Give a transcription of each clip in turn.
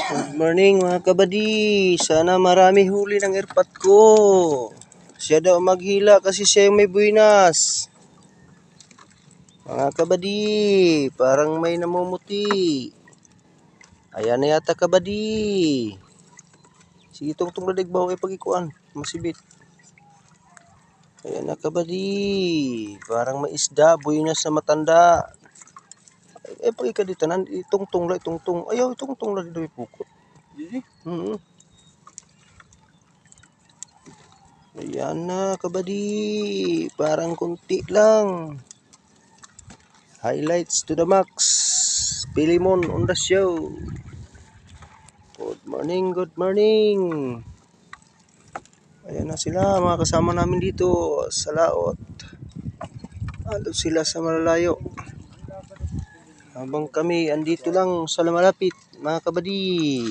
Good morning mga kabady. Sana marami huli ng airpot ko. Siya daw maghila kasi siya yung may buwinas. Mga kabady, parang may namumuti. Ayan na yata kabady. Sige tungtong ladig ba ay pagikuan. Masibit. Ayan na kabady. Parang may isda, buwinas na matanda. Pagikaditanan, itungtong la, itungtong. Ayaw, itungtong la dito ipukot. Ayan na kabady, parang kunti lang. Highlights to the max. Pilimon on the show. Good morning, good morning. Ayan na sila, mga kasama namin dito sa laot. Ando sila sa malalayo. Habang kami andito lang sa malapit, mga kabady.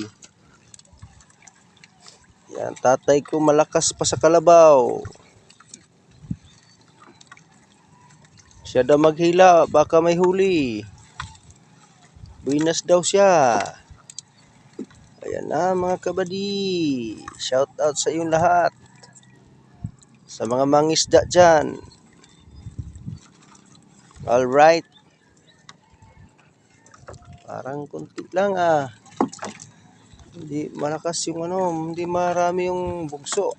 Yan, tatay ko malakas pa sa kalabaw. Siya daw maghila, baka may huli. Buinas daw siya. Ayan na mga kabady. Shout out sa inyong lahat. Sa mga mangisda dyan. Alright. Parang kunti lang ah. Hindi malakas yung hindi marami yung bugso.